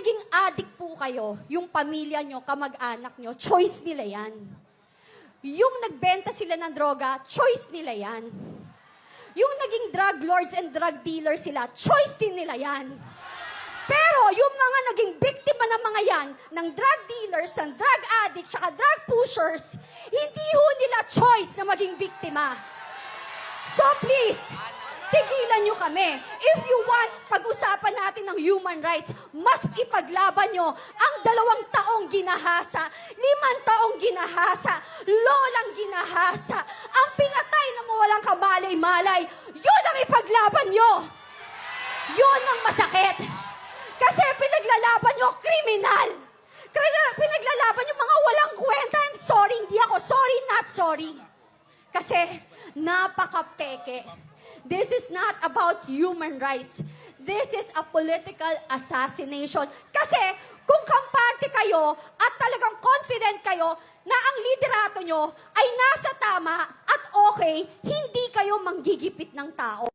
naging addict po kayo, yung pamilya nyo, kamag-anak nyo, choice nila yan. Yung nagbenta sila ng droga, choice nila yan. Yung naging drug lords and drug dealers sila, choice din nila yan. Pero yung mga naging biktima ng mga yan, ng drug dealers, ng drug addicts, saka drug pushers, hindi ho nila choice na maging biktima. So please, tigilan nyo kami. If you want, pag-usapan natin ng human rights, mas ipaglaban nyo ang 2 taong ginahasa, 5 taong ginahasa, lolang ginahasa, ang pinatay na mawalang kamalay-malay, yun ang ipaglaban nyo. Yun ang masakit. Kasi pinaglalaban nyo, kriminal. Pinaglalaban nyo mga walang kwenta. I'm sorry, hindi ako sorry, not sorry. Kasi napaka-peke. This is not about human rights. This is a political assassination. Kasi kung kampante kayo at talagang confident kayo na ang liderato nyo ay nasa tama at okay, hindi kayo manggigipit ng tao.